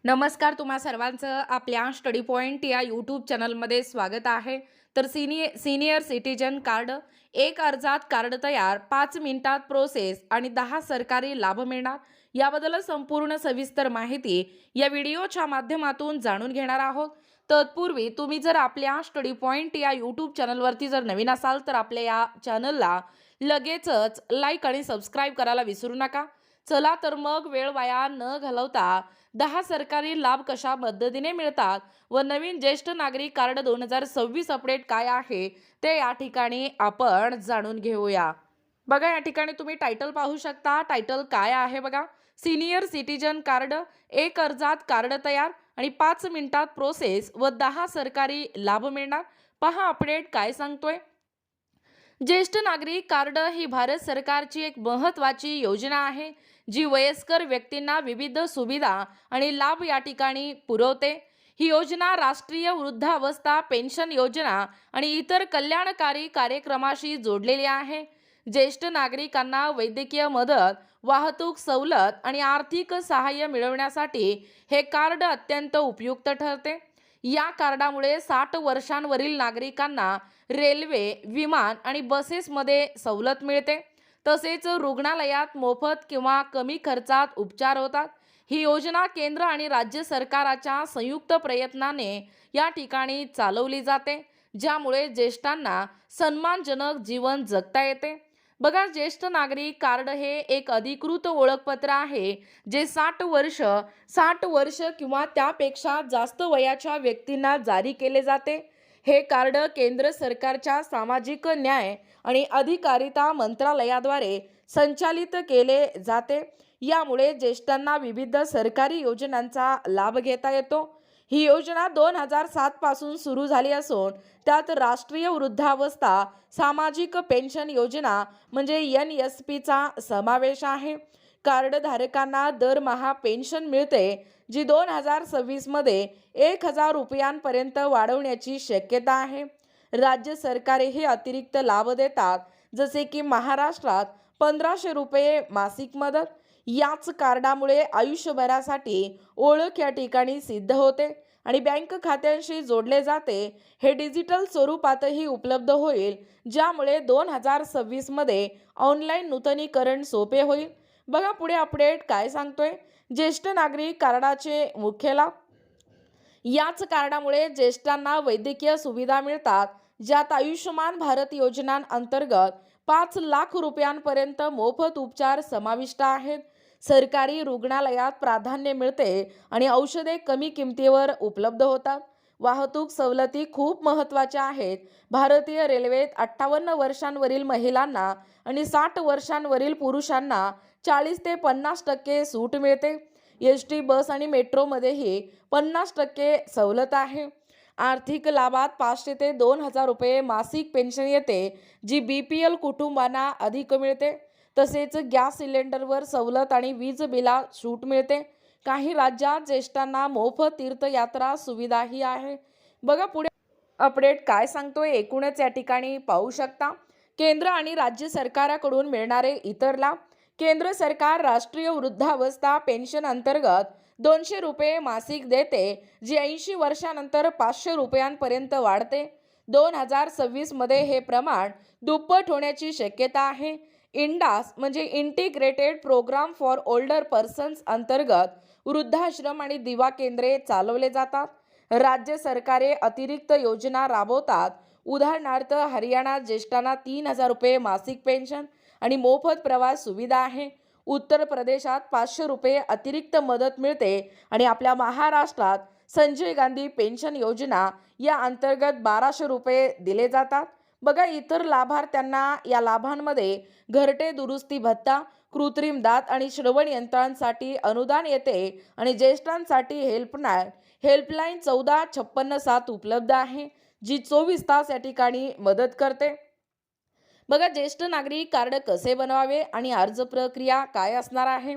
नमस्कार, तुम्हा सर्वांचं आपल्या स्टडी पॉइंट या यूट्यूब चॅनलमध्ये स्वागत आहे. तर सीनियर सिटीजन कार्ड, एक अर्जात कार्ड तयार, 5 मिनिटात प्रोसेस आणि 10 सरकारी लाभ मिळणार. याबद्दल संपूर्ण सविस्तर माहिती या व्हिडिओच्या माध्यमातून जाणून घेणार आहोत. तत्पूर्वी तुम्ही जर आपल्या स्टडी पॉइंट या यूट्यूब चॅनलवरती जर नवीन असाल तर आपल्या या चॅनलला लगेचच लाईक आणि सबस्क्राईब करायला विसरू नका. चला तर मग वेळ वाया न घालवता 10 सरकारी लाभ कशा पद्धतीने मिळतात व नवीन ज्येष्ठ नागरिक कार्ड 2026 अपडेट काय आहे ते या ठिकाणी आपण जाणून घेऊया. बघा, या ठिकाणी तुम्ही टायटल पाहू शकता. टायटल काय आहे बघा, सीनियर सिटीजन कार्ड, एक अर्जात कार्ड तयार आणि 5 मिनिटात प्रोसेस व 10 सरकारी लाभ मिळणार. पहा अपडेट काय सांगतोय. ज्येष्ठ नागरिक कार्ड ही भारत सरकारची एक महत्त्वाची योजना आहे, जी वयस्कर व्यक्तींना विविध सुविधा आणि लाभ या ठिकाणी पुरवते. ही योजना राष्ट्रीय वृद्धावस्था पेन्शन योजना आणि इतर कल्याणकारी कार्यक्रमाशी जोडलेली आहे. ज्येष्ठ नागरिकांना वैद्यकीय मदत, वाहतूक सवलत आणि आर्थिक सहाय्य मिळवण्यासाठी हे कार्ड अत्यंत उपयुक्त ठरते. या कार्डामुळे 60 वर्षांवरील नागरिकांना रेल्वे, विमान आणि बसेसमध्ये सवलत मिळते. तसेच रुग्णालयात मोफत किंवा कमी खर्चात उपचार होतात. ही योजना केंद्र आणि राज्य सरकाराच्या संयुक्त प्रयत्नाने या ठिकाणी चालवली जाते, ज्यामुळे ज्येष्ठांना सन्मानजनक जीवन जगता येते. बघा, ज्येष्ठ नागरिक कार्ड हे एक अधिकृत ओळखपत्र आहे, जे 60 वर्ष किंवा त्यापेक्षा जास्त वयाच्या व्यक्तींना जारी केले जाते. हे कार्ड केंद्र सरकारच्या सामाजिक न्याय आणि अधिकारिता मंत्रालयाद्वारे संचालित केले जाते. यामुळे ज्येष्ठांना विविध सरकारी योजनांचा लाभ घेता येतो. ही योजना 2007 पासून सुरू झाली असून त्यात राष्ट्रीय वृद्धावस्था सामाजिक पेन्शन योजना म्हणजे NSPचा समावेश आहे. कार्ड धारकांना दरमहा पेन्शन मिळते, जी 2026 मध्ये 1,000 रुपयांपर्यंत वाढवण्याची शक्यता आहे. राज्य सरकारे हे अतिरिक्त लाभ देतात, जसे की महाराष्ट्रात 1,500 रुपये मासिक मदत. याच कार्डामुळे आयुष्यभरासाठी ओळख या ठिकाणी सिद्ध होते आणि बँक खात्यांशी जोडले जाते. हे डिजिटल स्वरूपातही उपलब्ध होईल, ज्यामुळे 2026 मध्ये ऑनलाईन नूतनीकरण सोपे होईल. बघा पुढे अपडेट काय सांगतोय. ज्येष्ठ नागरिक कार्डाचे मुख्य लाभ. याच कार्डामुळे ज्येष्ठांना वैद्यकीय सुविधा मिळतात, ज्यात आयुष्यमान भारत योजनांतर्गत 5 लाख रुपयांपर्यंत मोफत उपचार समाविष्ट आहेत. सरकारी रुग्णालयात प्राधान्य मिळते आणि औषधे कमी किमतीवर उपलब्ध होतात. वाहतूक सवलती खूप महत्त्वाच्या आहेत. भारतीय रेल्वेत 58 वर्षांवरील महिलांना आणि 60 वर्षांवरील पुरुषांना 40 ते 50% सूट मिळते. ST बस आणि मेट्रोमध्येही 50% सवलत आहे. आर्थिक लाभात 500 ते 2,000 रुपये मासिक पेन्शन येते, जी BPL कुटुंबांना अधिक मिळते. तसेच गॅस सिलेंडरवर सवलत आणि वीज बिलात सूट मिळते. काही राज्यात ज्येष्ठांना मोफत तीर्थयात्रा सुविधाही आहे. बघा पुढे अपडेट काय सांगतोय. एकूणच या ठिकाणी पाहू शकता केंद्र आणि राज्य सरकाराकडून मिळणारे इतर लाभ. केंद्र सरकार राष्ट्रीय वृद्धावस्था पेन्शन अंतर्गत 200 रुपये मासिक देते, जी 80 वर्षानंतर 500 रुपयांपर्यंत वाढते. 2026 मध्ये हे प्रमाण दुप्पट होण्याची शक्यता आहे. इंडास म्हणजे integrated programme for older persons अंतर्गत वृद्धाश्रम आणि दिवा केंद्रे चालवले जातात. राज्य सरकारे अतिरिक्त योजना राबवतात. उदाहरणार्थ हरियाणात ज्येष्ठांना 3,000 रुपये मासिक पेन्शन आणि मोफत प्रवास सुविधा आहे. उत्तर प्रदेशात 500 रुपये अतिरिक्त मदत मिळते आणि आपल्या महाराष्ट्रात संजय गांधी पेन्शन योजना या अंतर्गत 1,200 रुपये दिले जातात. बघा, इतर लाभार्थ्यांना या लाभांमध्ये घरटे दुरुस्ती भत्ता, कृत्रिम दात आणि श्रवण यंत्रांसाठी अनुदान येते आणि ज्येष्ठांसाठी हेल्पलाईन 1456 उपलब्ध आहे, जी 24 तास या ठिकाणी मदत करते. बघा, ज्येष्ठ नागरिक कार्ड कसे बनवावे आणि अर्ज प्रक्रिया काय असणार आहे.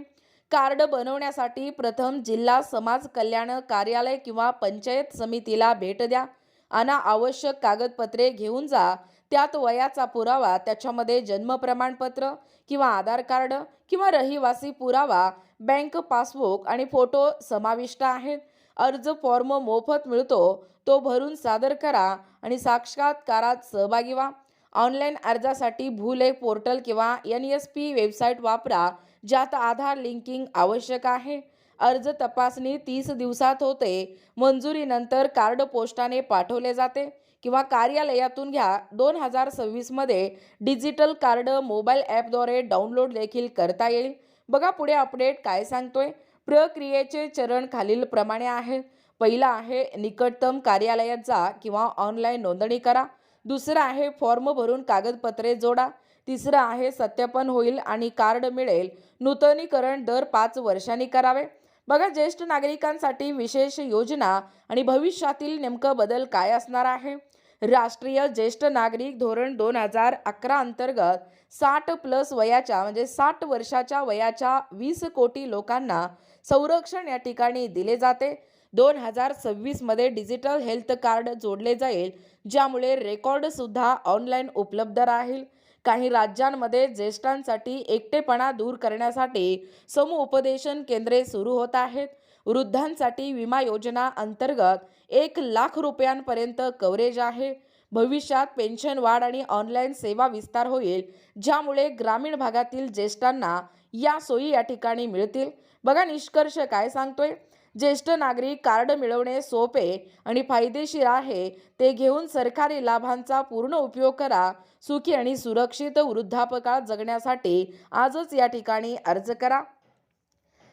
कार्ड बनवण्यासाठी प्रथम जिल्हा समाज कल्याण कार्यालय किंवा पंचायत समितीला भेट द्या. आवश्यक कागदपत्रे घेऊन जा. त्यात वयाचा पुरावा, त्याच्यामध्ये जन्म प्रमाणपत्र किंवा आधार कार्ड किंवा रहिवासी पुरावा, बँक पासबुक आणि फोटो समाविष्ट आहेत. अर्ज फॉर्म मोफत मिळतो, तो भरून सादर करा आणि साक्षात्कारात सहभागी व्हा. ऑनलाईन अर्जासाठी भूलेख पोर्टल किंवा NSP वेबसाईट वापरा, ज्यात आधार लिंकिंग आवश्यक आहे. अर्ज तपासणी 30 दिवसात होते. मंजुरीनंतर कार्ड पोस्टाने पाठवले जाते किंवा कार्यालयातून घ्या. 2026 मध्ये डिजिटल कार्ड मोबाईल ॲपद्वारे डाउनलोड देखील करता येईल. बघा पुढे अपडेट काय सांगतोय. प्रक्रियेचे चरण खालीलप्रमाणे आहेत. पहिला आहे निकटतम कार्यालयात जा किंवा ऑनलाईन नोंदणी करा. दुसरं आहे फॉर्म भरून कागदपत्रे जोडा. तिसरं आहे सत्यापन होईल आणि कार्ड मिळेल. नूतनीकरण दर 5 वर्षांनी करावे. बघा ज्येष्ठ नागरिकांसाठी विशेष योजना आणि भविष्यातील नेमकं बदल काय असणार आहे. राष्ट्रीय ज्येष्ठ नागरिक धोरण 2011 अंतर्गत 60+ वयाच्या म्हणजे 60 वर्षाच्या वयाच्या 20 कोटी लोकांना संरक्षण या ठिकाणी दिले जाते. 2026 मध्ये डिजिटल हेल्थ कार्ड जोडले जाईल, ज्यामुळे रेकॉर्ड सुद्धा ऑनलाईन उपलब्ध राहील. काही राज्यांमध्ये ज्येष्ठांसाठी एकटेपणा दूर करण्यासाठी समुपदेशन केंद्रे सुरू होत आहेत. वृद्धांसाठी विमा योजना अंतर्गत 1 लाख रुपयांपर्यंत कव्हरेज आहे. भविष्यात पेन्शन वाढ आणि ऑनलाईन सेवा विस्तार होईल, ज्यामुळे ग्रामीण भागातील ज्येष्ठांना या सोयी या ठिकाणी मिळतील. बघा निष्कर्ष काय सांगतोय. ज्येष्ठ नागरिक कार्ड मिळवणे सोपे आणि फायदेशीर आहे. ते घेऊन सरकारी लाभांचा पूर्ण उपयोग करा. सुखी आणि सुरक्षित वृद्धापकाळ जगण्यासाठी आजच या ठिकाणी अर्ज करा.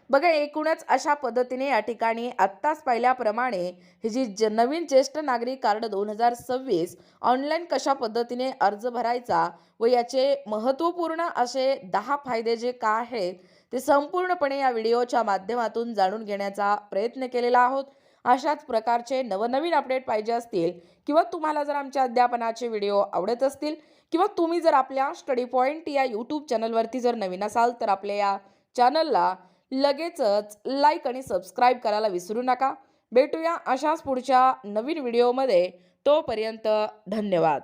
बघा एकूणच अशा पद्धतीने या ठिकाणी आत्ताच पाहिल्याप्रमाणे ही जी नवीन ज्येष्ठ नागरिक कार्ड 2026 ऑनलाईन कशा पद्धतीने अर्ज भरायचा व याचे महत्त्वपूर्ण असे 10 फायदे जे का आहेत ते संपूर्णपणे या व्हिडिओच्या माध्यमातून जाणून घेण्याचा प्रयत्न केलेला आहोत. अशाच प्रकारचे नवनवीन अपडेट पाहिजे असतील किंवा तुम्हाला जर आमच्या अध्यापनाचे व्हिडिओ आवडत असतील किंवा तुम्ही जर आपल्या स्टडी पॉईंट या यूट्यूब चॅनलवरती जर नवीन असाल तर आपल्या या चॅनलला लगेचच लाईक आणि सबस्क्राईब करायला विसरू नका. भेटूया अशाच पुढच्या नवीन व्हिडिओमध्ये. तोपर्यंत धन्यवाद.